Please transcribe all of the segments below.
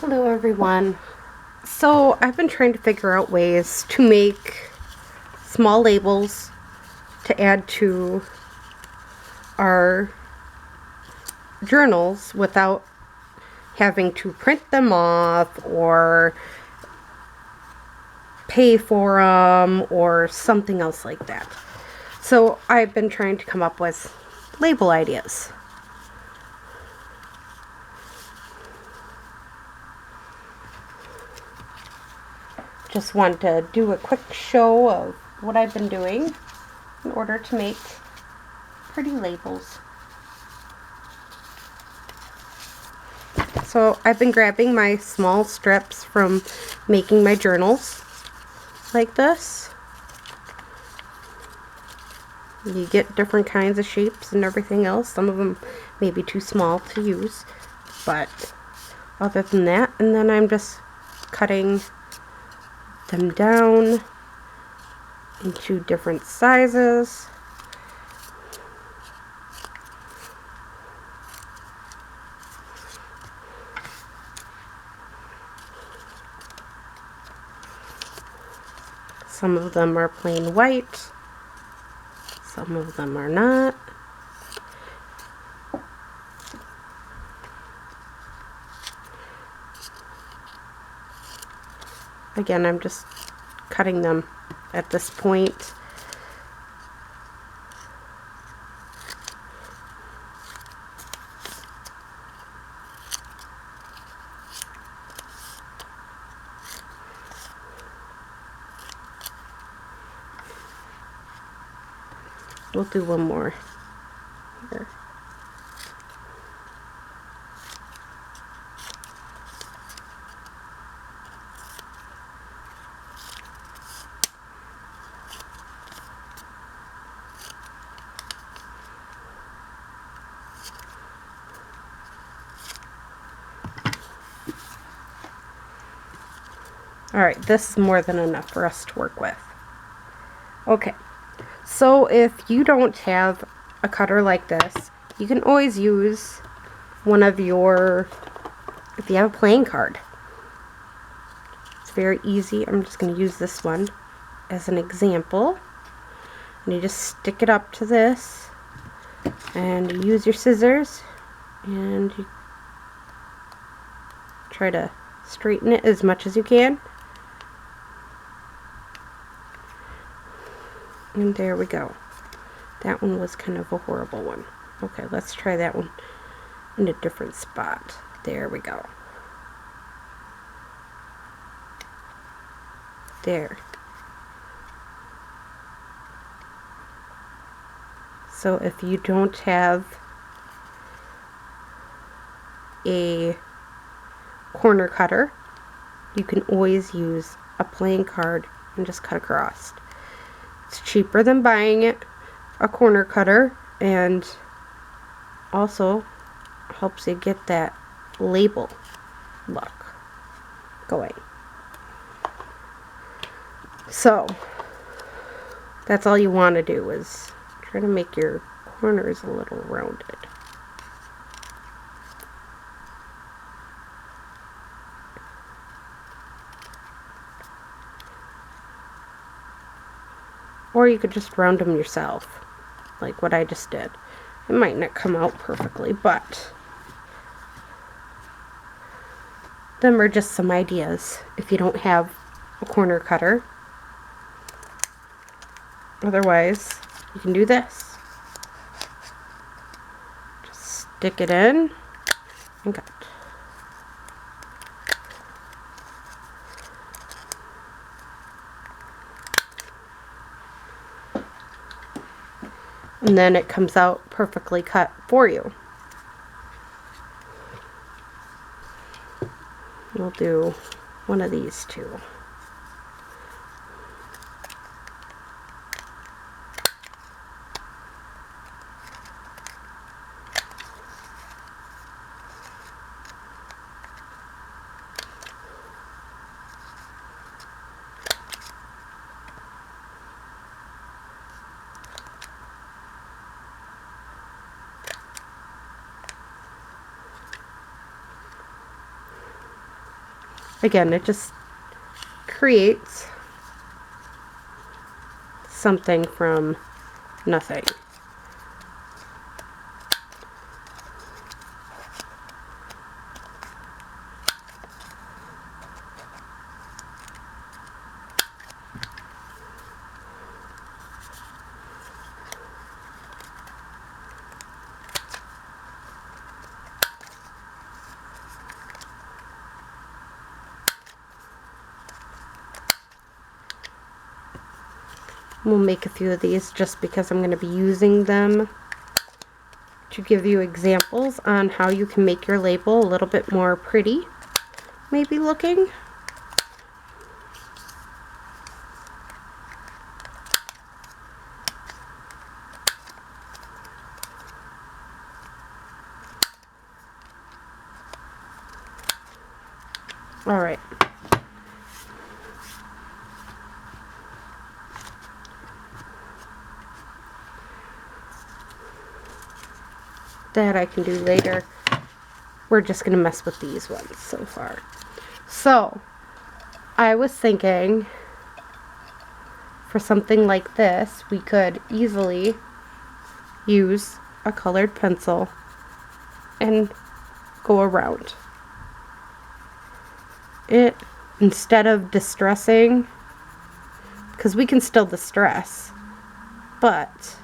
Hello everyone. So I've been trying to figure out ways to make small labels to add to our journals without having to print them off or pay for them or something else like that. So I've been trying to come up with label ideas. Just want to do a quick show of what I've been doing in order to make pretty labels. So I've been grabbing my small strips from making my journals like this. You get different kinds of shapes and everything else. Some of them may be too small to use, but other than that, and then I'm just cutting them down into different sizes. Some of them are plain white, some of them are not. Again, I'm just cutting them at this point. We'll do one more here. Alright, this is more than enough for us to work with. Okay, so if you don't have a cutter like this, you can always use one of your, if you have a playing card. It's very easy. I'm just going to use this one as an example. And you just stick it up to this, and you use your scissors, and you try to straighten it as much as you can. And there we go. That one was kind of a horrible one. Okay, let's try that one in a different spot. There we go. There. So if you don't have a corner cutter, you can always use a playing card and just cut across. It's cheaper than buying a corner cutter, and also helps you get that label look going. So that's all you want to do, is try to make your corners a little rounded. Or you could just round them yourself, like what I just did. It might not come out perfectly, but them are just some ideas if you don't have a corner cutter. Otherwise, you can do this. Just stick it in and cut. And then it comes out perfectly cut for you. We'll do one of these two. again, it just creates something from nothing. We'll make a few of these just because I'm going to be using them to give you examples on how you can make your label a little bit more pretty, maybe looking. All right. That I can do later. We're just going to mess with these ones so far. So, I was thinking for something like this, we could easily use a colored pencil and go around it instead of distressing, because we can still distress, but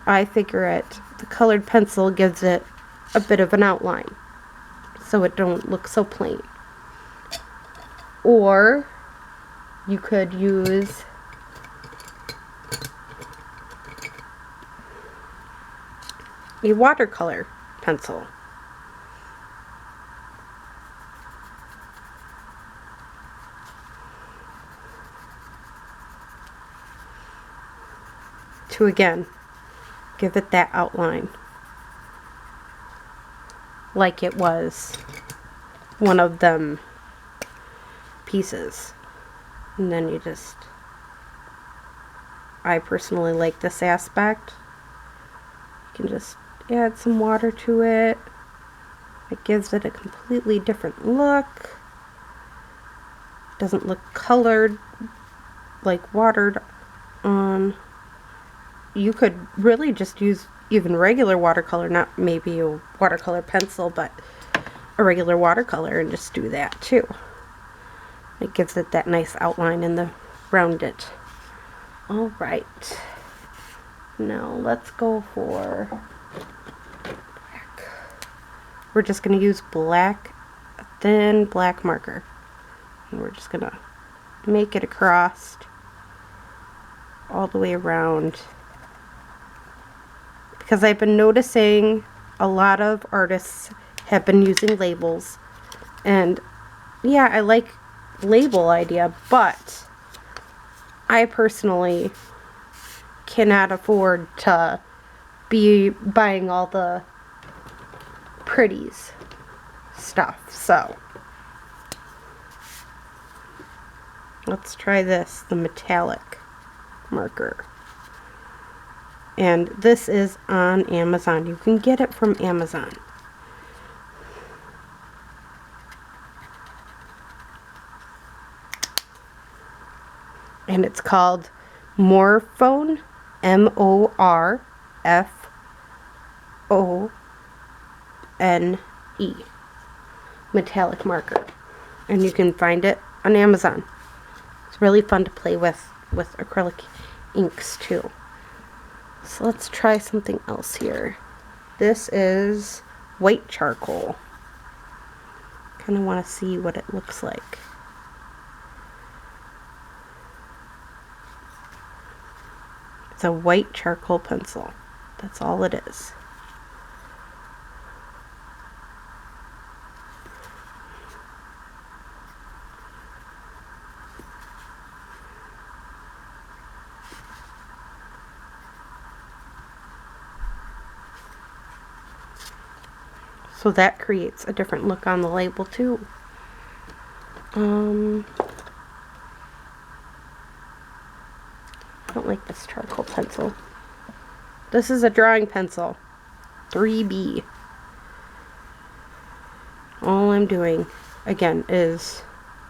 I figure the colored pencil gives it a bit of an outline so it don't look so plain. Or you could use a watercolor pencil. To again give it that outline like it was one of them pieces. And then you just, I personally like this aspect. You can just add some water to it. It gives it a completely different look. Doesn't look colored, like watered on. You could really just use even regular watercolor, not maybe a watercolor pencil, but a regular watercolor, and just do that too. It gives it that nice outline in the round it. Alright. Now let's go for black. We're just going to use black, a thin black marker. And we're just going to make it across all the way around. Because I've been noticing a lot of artists have been using labels, and yeah, I like label idea, but I personally cannot afford to be buying all the pretties stuff. So let's try this, the metallic marker. And this is on Amazon. You can get it from Amazon. And it's called Morphone, M-O-R-F-O-N-E, metallic marker. And you can find it on Amazon. It's really fun to play with acrylic inks too. So let's try something else here. This is white charcoal. Kind of want to see what it looks like. It's a white charcoal pencil. That's all it is. So that creates a different look on the label too. I don't like this charcoal pencil. This is a drawing pencil, 3B. All I'm doing again, is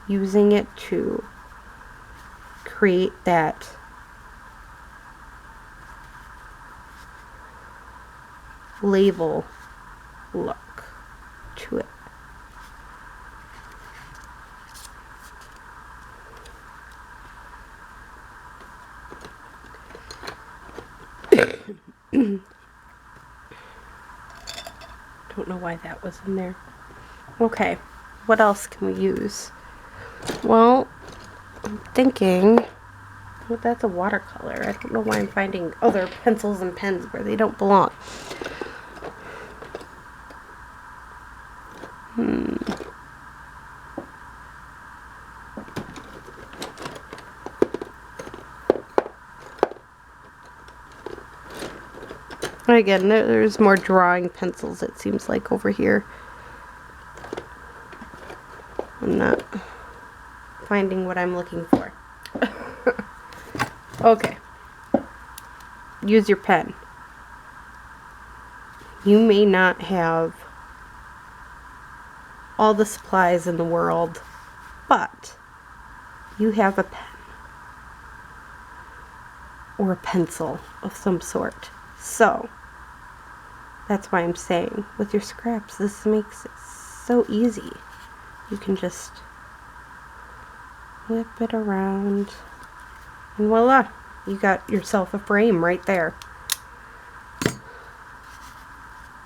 using it to create that label look to it. Don't know why that was in there. Okay, what else can we use? Well, I'm thinking, well, that's a watercolor. I don't know why I'm finding other pencils and pens where they don't belong. Again, there's more drawing pencils, it seems like, over here. I'm not finding what I'm looking for. Okay. Use your pen. You may not have all the supplies in the world, but you have a pen or a pencil of some sort. So that's why I'm saying with your scraps, this makes it so easy. You can just whip it around and voila, you got yourself a frame right there.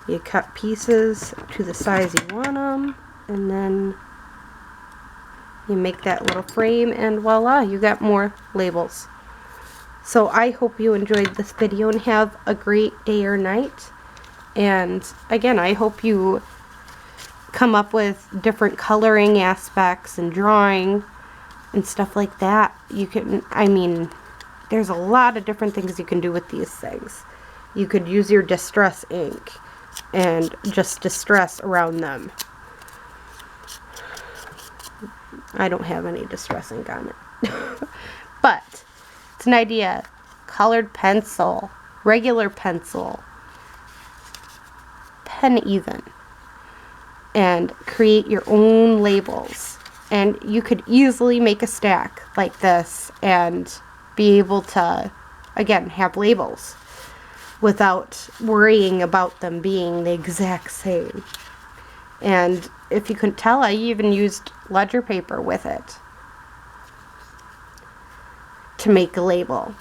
You cut pieces to the size you want them, and then you make that little frame, and voila, you got more labels. So I hope you enjoyed this video and have a great day or night. And again, I hope you come up with different coloring aspects and drawing and stuff like that. You can, I mean, there's a lot of different things you can do with these things. You could use your distress ink and just distress around them. I don't have any distress ink on it. But it's an idea. Colored pencil, regular pencil, pen even, and create your own labels. And you could easily make a stack like this and be able to, again, have labels without worrying about them being the exact same. And if you couldn't tell, I even used ledger paper with it to make a label.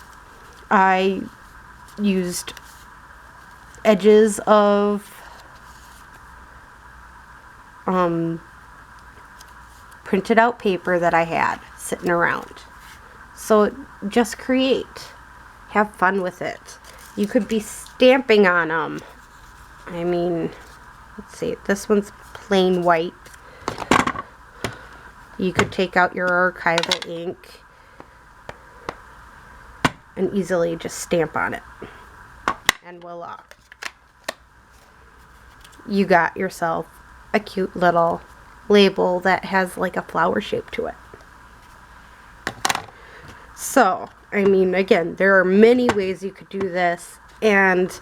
I used edges of printed out paper that I had sitting around. So just create. Have fun with it. You could be stamping on them. I mean, let's see, this one's plain white. You could take out your archival ink and easily just stamp on it. And voila. You got yourself a cute little label that has like a flower shape to it. So, I mean, again, there are many ways you could do this. And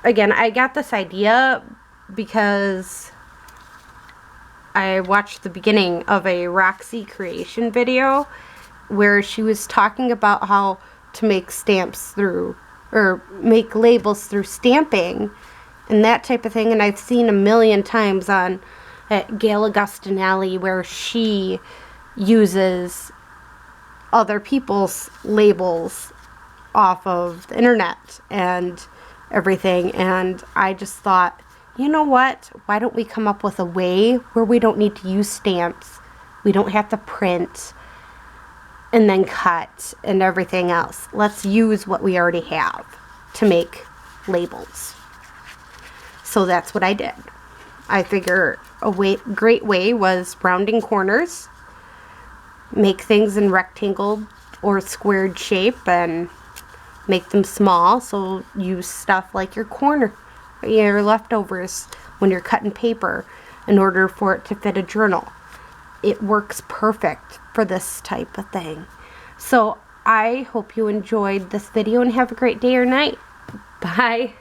again, I got this idea because I watched the beginning of a Roxy creation video where she was talking about how to make stamps through, or make labels through stamping and that type of thing. And I've seen a million times on Gail Augustinelli where she uses other people's labels off of the internet and everything. And I just thought, you know what? Why don't we come up with a way where we don't need to use stamps? We don't have to print and then cut and everything else. Let's use what we already have to make labels. So that's what I did. I figure a great way was rounding corners, make things in rectangle or squared shape and make them small. So use stuff like your leftovers when you're cutting paper in order for it to fit a journal. It works perfect for this type of thing. So I hope you enjoyed this video and have a great day or night. Bye.